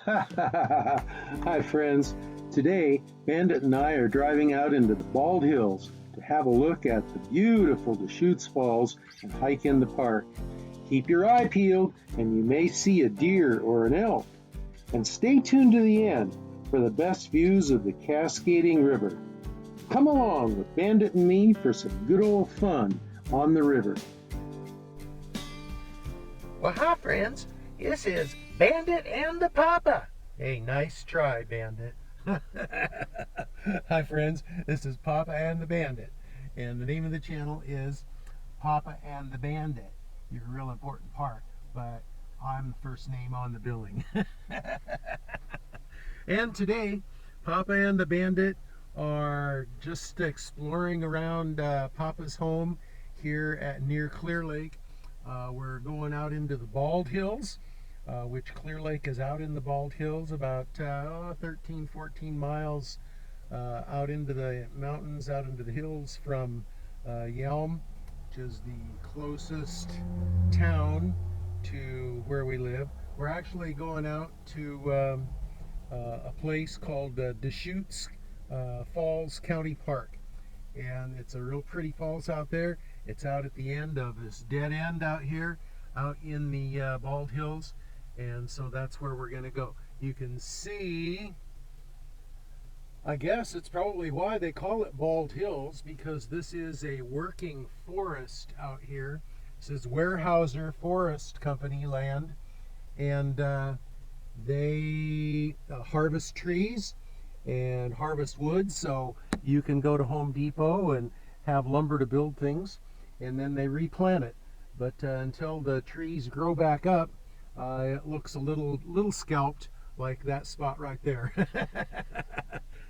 Hi friends. Today, Bandit and I are driving out into the Bald Hills to have a look at the beautiful Deschutes Falls and hike in the park. Keep your eye peeled and you may see a deer or an elk. And stay tuned to the end for the best views of the cascading river. Come along with Bandit and me for some good old fun on the river. Well, hi, friends. This is Bandit and the Papa. Hey, nice try, Bandit. Hi, friends. This is Papa and the Bandit. And the name of the channel is Papa and the Bandit. You're a real important part, but I'm the first name on the billing. And today, Papa and the Bandit are just exploring around Papa's home here at near Clear Lake. We're going out into the Bald Hills, which Clear Lake is out in the Bald Hills, about 13, 14 miles out into the mountains, out into the hills from Yelm, which is the closest town to where we live. We're actually going out to a place called Deschutes Falls County Park. And it's a real pretty falls out there. It's out at the end of this dead end out here, out in the Bald Hills, and so that's where we're going to go. You can see, I guess it's probably why they call it Bald Hills, because this is a working forest out here. This is Weyerhaeuser Forest Company land, and they harvest trees and harvest wood, so you can go to Home Depot and have lumber to build things, and then they replant it. But until the trees grow back up, it looks a little scalped, like that spot right there.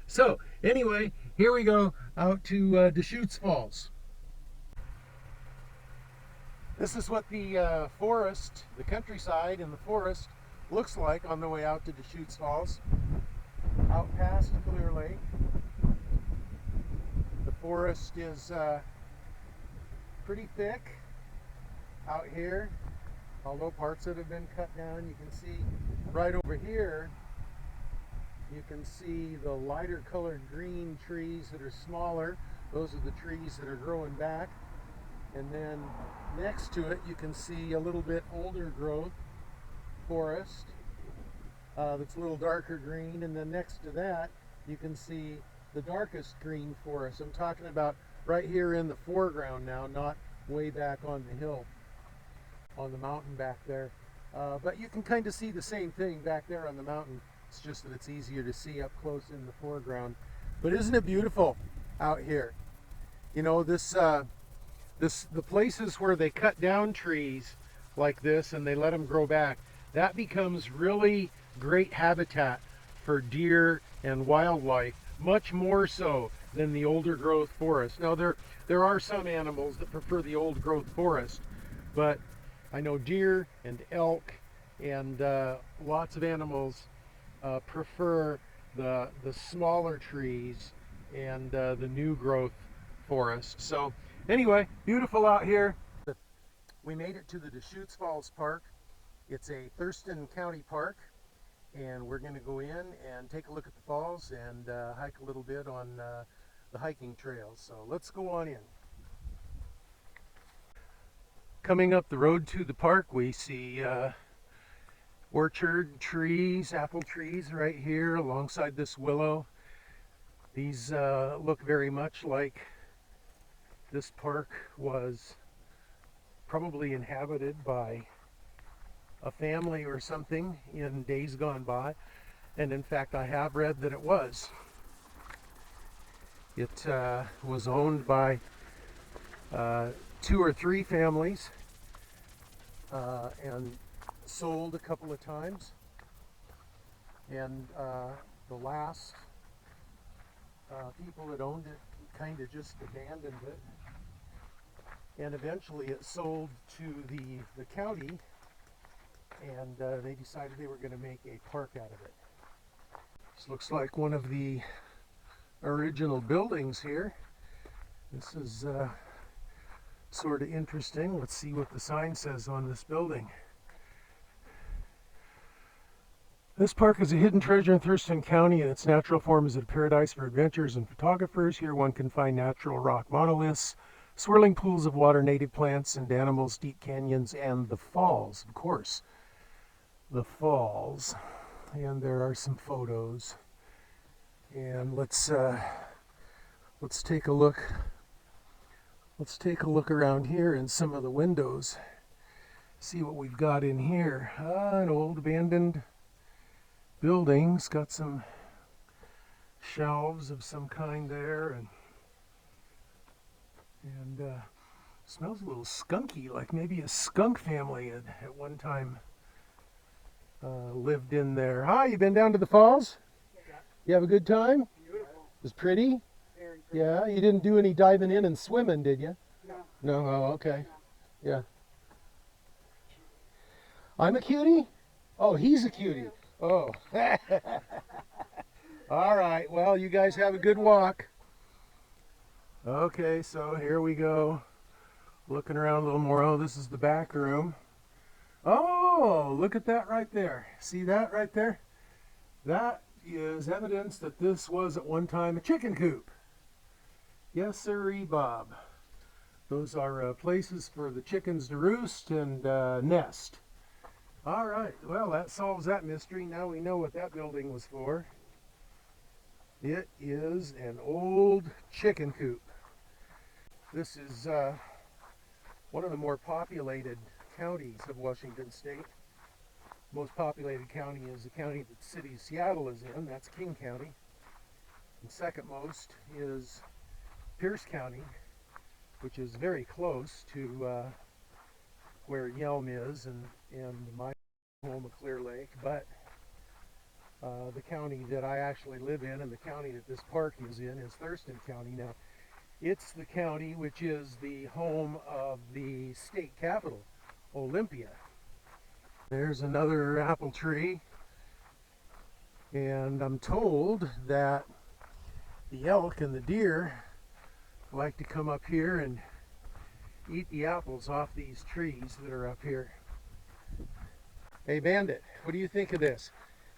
So anyway, here we go out to Deschutes Falls. This is what the forest, the countryside and the forest looks like on the way out to Deschutes Falls. Out past Clear Lake. The forest is pretty thick out here, although parts that have been cut down. You can see right over here, you can see the lighter colored green trees that are smaller. Those are the trees that are growing back. And then next to it, you can see a little bit older growth forest that's a little darker green, and then next to that you can see the darkest green forest. I'm talking about right here in the foreground now, not way back on the hill, on the mountain back there. But you can kind of see the same thing back there on the mountain. It's just that it's easier to see up close in the foreground. But isn't it beautiful out here? You know, the places where they cut down trees like this and they let them grow back, that becomes really great habitat for deer and wildlife, much more so than the older growth forest. Now there are some animals that prefer the old growth forest, but I know deer and elk and lots of animals prefer the smaller trees and the new growth forest. So anyway, beautiful out here. We made it to the Deschutes Falls Park. It's a Thurston County park, and we're going to go in and take a look at the falls and hike a little bit on the hiking trails. So let's go on in. Coming up the road to the park, we see orchard trees, apple trees right here alongside this willow. These look very much like this park was probably inhabited by a family or something in days gone by, and in fact I have read that it was. It was owned by 2 or 3 families and sold a couple of times, and the last people that owned it kind of just abandoned it, and eventually it sold to the county, and they decided they were going to make a park out of it. This looks like one of the original buildings here. This is sort of interesting. Let's see what the sign says on this building. This park is a hidden treasure in Thurston County, and its natural form is a paradise for adventurers and photographers. Here one can find natural rock monoliths, swirling pools of water, native plants and animals, deep canyons, and the falls, of course. The falls. And there are some photos. And let's take a look. Let's take a look around here in some of the windows. See what we've got in here. An old abandoned building's got some shelves of some kind there, and smells a little skunky, like maybe a skunk family at one time lived in there. Hi, you been down to the falls? Yeah. You have a good time? Beautiful. It was pretty? Very pretty. Yeah, you didn't do any diving in and swimming, did you? No. No? Oh, okay. No. Yeah. I'm a cutie? Oh, he's a cutie. Oh. All right, well, you guys have a good walk. Okay, so here we go. Looking around a little more. Oh, this is the back room. Oh, look at that right there. See that right there? That is evidence that this was at one time a chicken coop. Yes, sirree, Bob. Those are places for the chickens to roost and nest. All right, well, that solves that mystery. Now we know what that building was for. It is an old chicken coop. This is one of the more populated counties of Washington State. Most populated county is the county that the city of Seattle is in. That's King County. And second most is Pierce County, which is very close to where Yelm is and my home of Clear Lake, but the county that I actually live in and the county that this park is in is Thurston County. Now, it's the county which is the home of the state capital, Olympia. There's another apple tree, and I'm told that the elk and the deer like to come up here and eat the apples off these trees that are up here. Hey, Bandit, what do you think of this?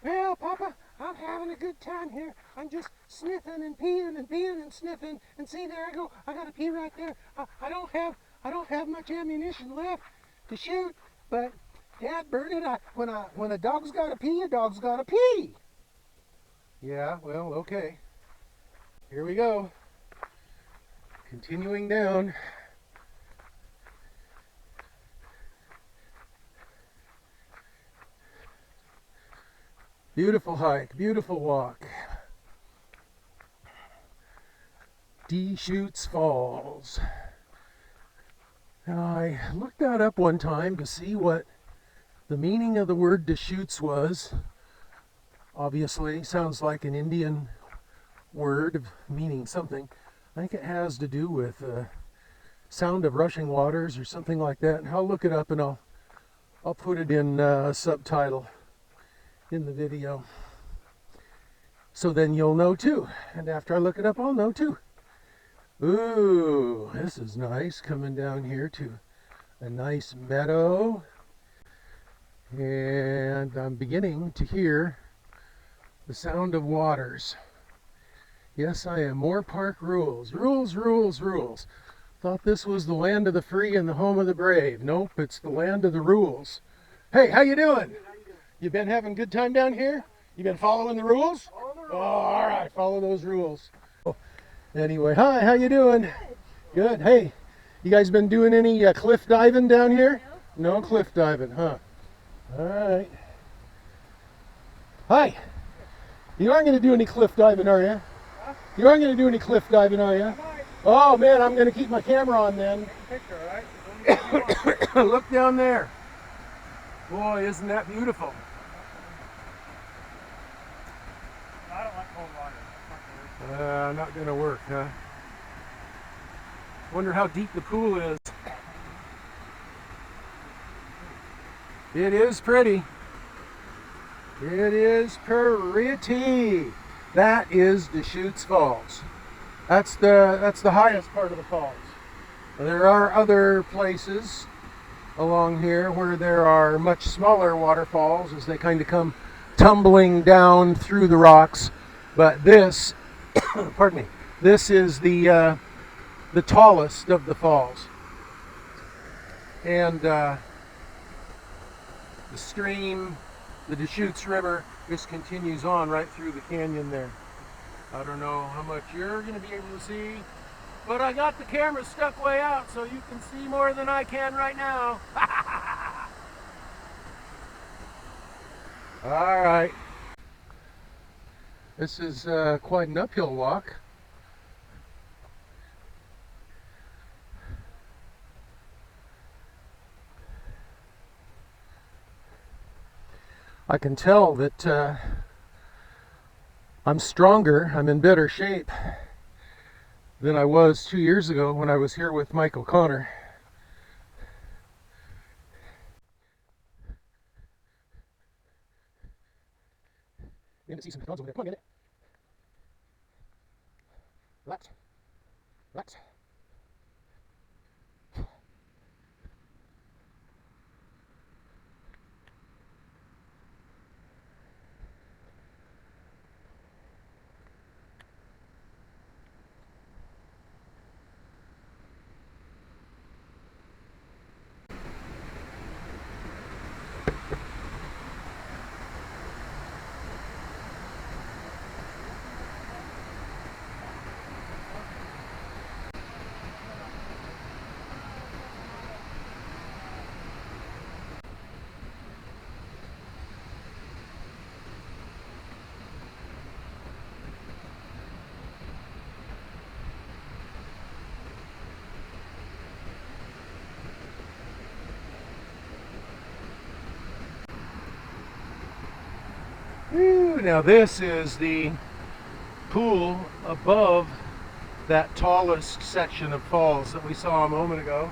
Well, Papa, I'm having a good time here. I'm just sniffing and peeing and sniffing. And see, there I go. I got to pee right there. I don't have much ammunition left to shoot. But Dad, Bernard, when a dog's got to pee, a dog's got to pee. Yeah, well, okay. Here we go. Continuing down. Beautiful hike, beautiful walk. Deschutes Falls. Now, I looked that up one time to see what the meaning of the word Deschutes was. Obviously, sounds like an Indian word meaning something. I think it has to do with sound of rushing waters or something like that. And I'll look it up and I'll put it in a subtitle in the video, so then you'll know too. And after I look it up, I'll know too. Ooh, this is nice. Coming down here to a nice meadow, and I'm beginning to hear the sound of waters. Yes, I am. More park rules. Rules, rules, rules. Thought this was the land of the free and the home of the brave. Nope, it's the land of the rules. Hey, how you doing? You been having a good time down here? You been following the rules? Oh, all right, follow those rules. Anyway, hi, how you doing? Good. Hey, you guys been doing any cliff diving down here? No cliff diving, huh? All right. Hi. You aren't going to do any cliff diving, are you? You aren't going to do any cliff diving, are you? Oh, man, I'm going to keep my camera on then. Look down there. Boy, isn't that beautiful? I don't like cold water. Not gonna work, huh? Wonder how deep the pool is. It is pretty. It is pretty. That is Deschutes Falls. That's the highest part of the falls. There are other places along here where there are much smaller waterfalls as they kind of come tumbling down through the rocks. But this, pardon me, this is the tallest of the falls. And the stream, the Deschutes River, just continues on right through the canyon there. I don't know how much you're going to be able to see, but I got the camera stuck way out so you can see more than I can right now. All right. This is quite an uphill walk. I can tell that I'm stronger, I'm in better shape than I was 2 years ago when I was here with Mike O'Connor. We're going to see some dogs over there. Come on, Bandit. Relax. Relax. Whew, now this is the pool above that tallest section of falls that we saw a moment ago.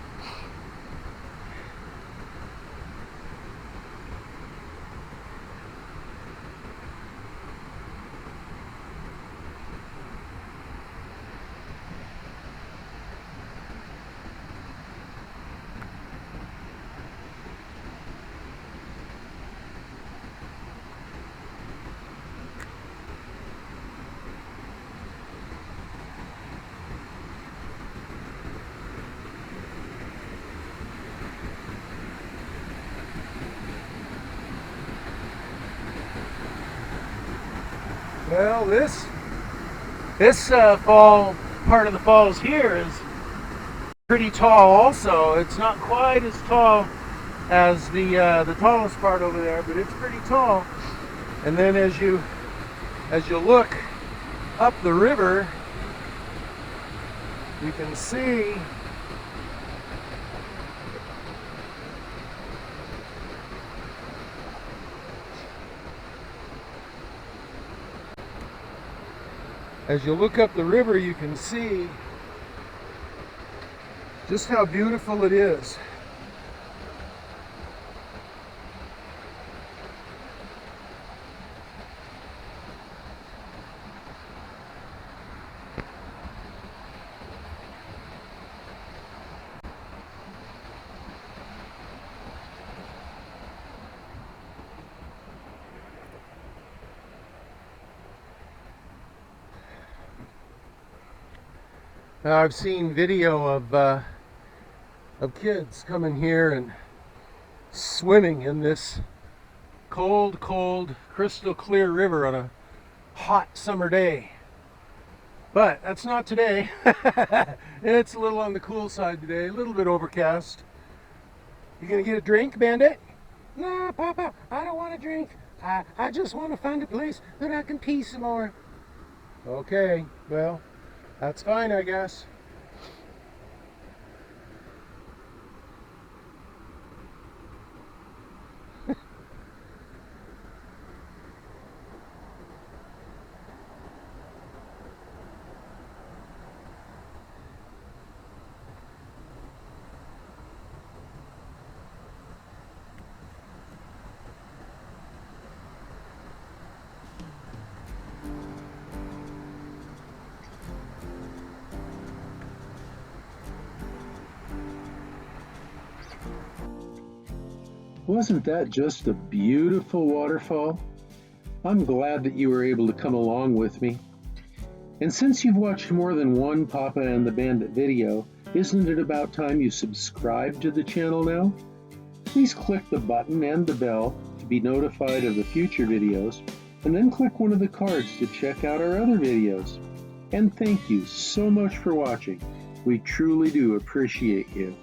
Well, this fall part of the falls here is pretty tall also. It's not quite as tall as the tallest part over there, but it's pretty tall. And then as you look up the river, you can see you can see just how beautiful it is. Now, I've seen video of kids coming here and swimming in this cold, crystal clear river on a hot summer day. But that's not today. It's a little on the cool side today, a little bit overcast. You gonna get a drink, Bandit? No, Papa, I don't want a drink. I just want to find a place that I can pee some more. Okay, well, that's fine, I guess. Wasn't that just a beautiful waterfall? I'm glad that you were able to come along with me. And since you've watched more than one Papa and the Bandit video, isn't it about time you subscribe to the channel now? Please click the button and the bell to be notified of the future videos, and then click one of the cards to check out our other videos. And thank you so much for watching. We truly do appreciate you.